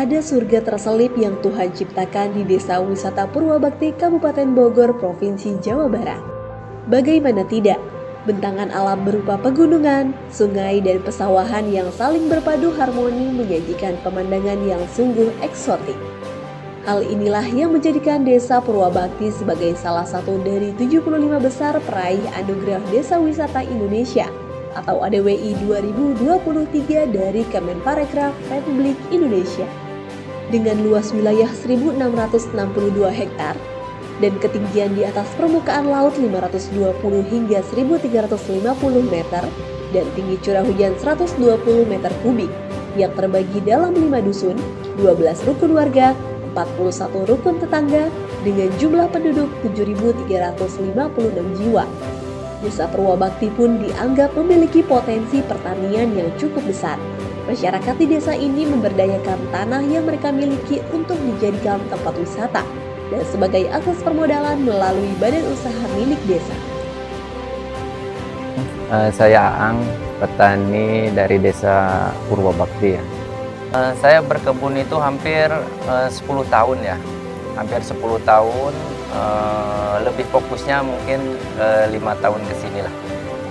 ada surga terselip yang Tuhan ciptakan di Desa Wisata Purwabakti, Kabupaten Bogor, Provinsi Jawa Barat. Bagaimana tidak, bentangan alam berupa pegunungan, sungai, dan pesawahan yang saling berpadu harmoni menyajikan pemandangan yang sungguh eksotik. Hal inilah yang menjadikan Desa Purwabakti sebagai salah satu dari 75 besar peraih Anugerah Desa Wisata Indonesia atau ADWI 2023 dari Kemenparekraf Republik Indonesia. Dengan luas wilayah 1.662 hektar dan ketinggian di atas permukaan laut 520 hingga 1.350 meter dan tinggi curah hujan 120 meter kubik yang terbagi dalam 5 dusun, 12 rukun warga, 41 rukun tetangga dengan jumlah penduduk 7.356 jiwa. Desa Purwabakti pun dianggap memiliki potensi pertanian yang cukup besar. Masyarakat di desa ini memberdayakan tanah yang mereka miliki untuk dijadikan tempat wisata dan sebagai akses permodalan melalui badan usaha milik desa. Saya Aang, petani dari Desa Purwabakti ya. Saya berkebun itu hampir 10 tahun ya. Hampir 10 tahun, lebih fokusnya mungkin 5 tahun ke sini lah.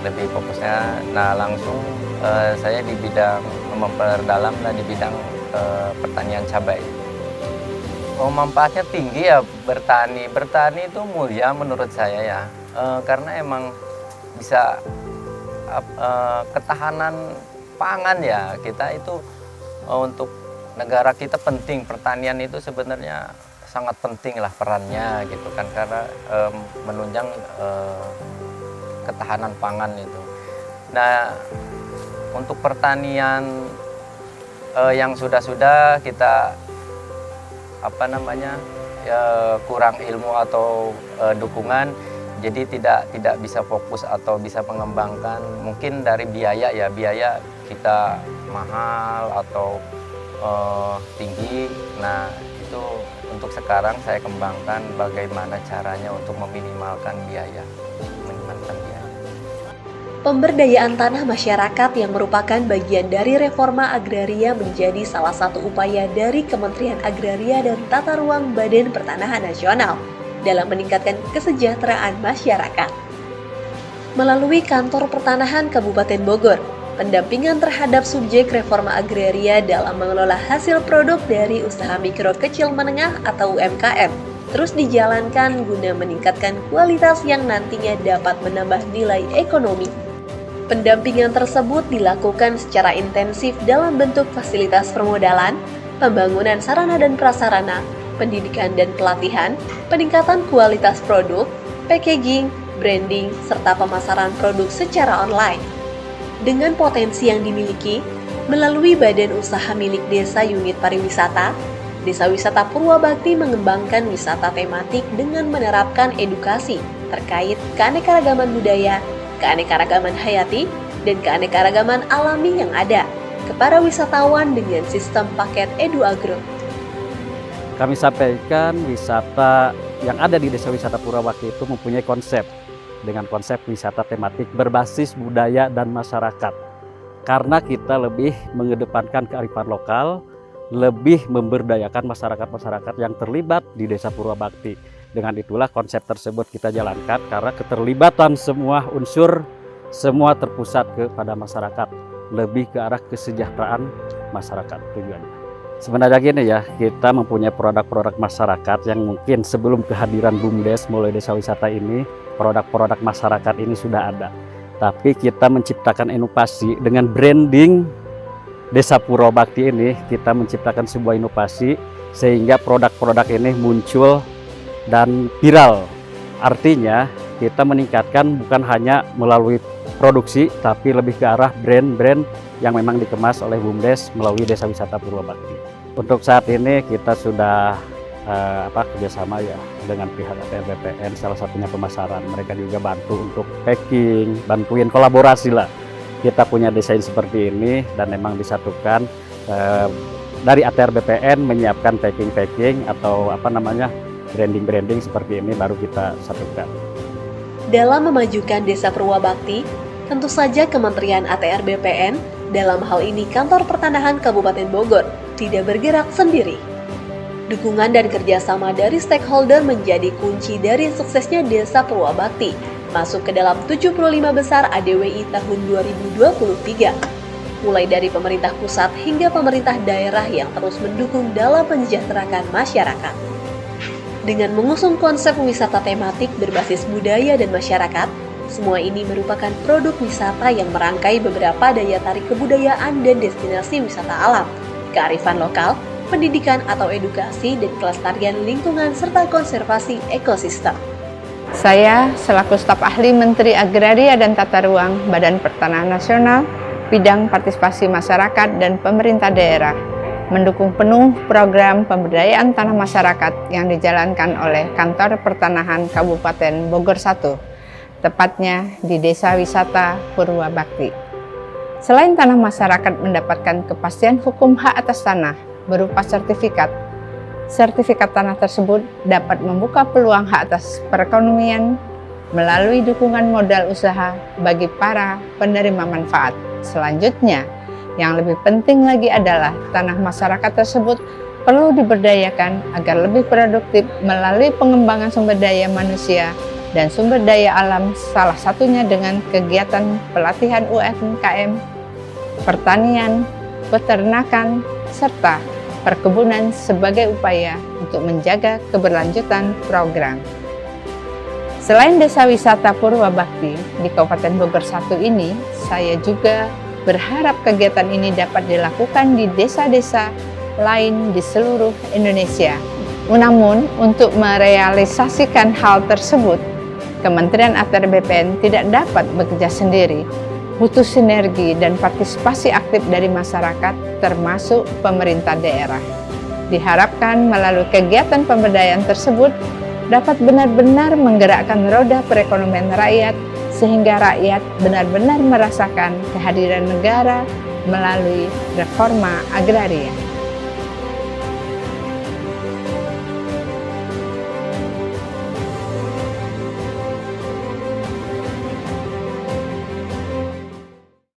Lebih fokusnya, nah langsung saya di bidang memperdalam di bidang pertanian cabai. Manfaatnya tinggi ya bertani. Bertani itu mulia menurut saya ya, karena emang bisa ketahanan pangan ya. Kita itu untuk negara kita penting, pertanian itu sebenarnya sangat penting lah perannya gitu kan, karena menunjang ketahanan pangan itu. Nah, untuk pertanian yang sudah kita kurang ilmu atau dukungan, jadi tidak bisa fokus atau bisa mengembangkan. Mungkin dari biaya kita mahal atau tinggi. Nah, itu untuk sekarang saya kembangkan bagaimana caranya untuk meminimalkan biaya. Pemberdayaan tanah masyarakat yang merupakan bagian dari reforma agraria menjadi salah satu upaya dari Kementerian Agraria dan Tata Ruang Badan Pertanahan Nasional dalam meningkatkan kesejahteraan masyarakat. Melalui Kantor Pertanahan Kabupaten Bogor, pendampingan terhadap subjek reforma agraria dalam mengelola hasil produk dari usaha mikro kecil menengah atau UMKM terus dijalankan guna meningkatkan kualitas yang nantinya dapat menambah nilai ekonomi. Pendampingan tersebut dilakukan secara intensif dalam bentuk fasilitas permodalan, pembangunan sarana dan prasarana, pendidikan dan pelatihan, peningkatan kualitas produk, packaging, branding, serta pemasaran produk secara online. Dengan potensi yang dimiliki, melalui badan usaha milik desa unit pariwisata, Desa Wisata Purwabakti mengembangkan wisata tematik dengan menerapkan edukasi terkait keanekaragaman budaya, keanekaragaman hayati, dan keanekaragaman alami yang ada ke para wisatawan dengan sistem paket EduAgro. Kami sampaikan wisata yang ada di Desa Wisata Purwabakti itu mempunyai konsep dengan konsep wisata tematik berbasis budaya dan masyarakat. Karena kita lebih mengedepankan kearifan lokal, lebih memberdayakan masyarakat-masyarakat yang terlibat di Desa Purwabakti. Dengan itulah konsep tersebut kita jalankan karena keterlibatan semua unsur, semua terpusat kepada masyarakat, lebih ke arah kesejahteraan masyarakat tujuannya. Sebenarnya gini ya, kita mempunyai produk-produk masyarakat yang mungkin sebelum kehadiran BUMDes mulai Desa Wisata ini, produk-produk masyarakat ini sudah ada. Tapi kita menciptakan inovasi dengan branding Desa Purwabakti ini, kita menciptakan sebuah inovasi sehingga produk-produk ini muncul dan viral. Artinya kita meningkatkan bukan hanya melalui produksi, tapi lebih ke arah brand-brand yang memang dikemas oleh BUMDes melalui Desa Wisata Purwabakti. Untuk saat ini kita sudah kerjasama ya dengan pihak ATR BPN, salah satunya pemasaran. Mereka juga bantu untuk packing, bantuin kolaborasi lah. Kita punya desain seperti ini dan memang disatukan dari ATR BPN menyiapkan packing atau branding seperti ini baru kita satukan. Dalam memajukan Desa Purwabakti, tentu saja Kementerian ATR BPN, dalam hal ini Kantor Pertanahan Kabupaten Bogor, tidak bergerak sendiri. Dukungan dan kerjasama dari stakeholder menjadi kunci dari suksesnya Desa Purwabakti masuk ke dalam 75 besar ADWI tahun 2023. Mulai dari pemerintah pusat hingga pemerintah daerah yang terus mendukung dalam mensejahterakan masyarakat. Dengan mengusung konsep wisata tematik berbasis budaya dan masyarakat, semua ini merupakan produk wisata yang merangkai beberapa daya tarik kebudayaan dan destinasi wisata alam, kearifan lokal, pendidikan atau edukasi, dan kelestarian lingkungan serta konservasi ekosistem. Saya selaku staf ahli Menteri Agraria dan Tata Ruang Badan Pertanahan Nasional, bidang partisipasi masyarakat dan pemerintah daerah, mendukung penuh program pemberdayaan tanah masyarakat yang dijalankan oleh Kantor Pertanahan Kabupaten Bogor 1, tepatnya di Desa Wisata Purwabakti. Selain tanah masyarakat mendapatkan kepastian hukum hak atas tanah berupa sertifikat tanah tersebut dapat membuka peluang hak atas perekonomian melalui dukungan modal usaha bagi para penerima manfaat. Selanjutnya, yang lebih penting lagi adalah tanah masyarakat tersebut perlu diberdayakan agar lebih produktif melalui pengembangan sumber daya manusia dan sumber daya alam, salah satunya dengan kegiatan pelatihan UMKM, pertanian, peternakan, serta perkebunan sebagai upaya untuk menjaga keberlanjutan program. Selain Desa Wisata Purwabakti di Kabupaten Bogor 1 ini, saya juga berharap kegiatan ini dapat dilakukan di desa-desa lain di seluruh Indonesia. Namun, untuk merealisasikan hal tersebut, Kementerian ATR BPN tidak dapat bekerja sendiri. Butuh sinergi dan partisipasi aktif dari masyarakat, termasuk pemerintah daerah. Diharapkan melalui kegiatan pemberdayaan tersebut dapat benar-benar menggerakkan roda perekonomian rakyat, sehingga rakyat benar-benar merasakan kehadiran negara melalui reforma agraria.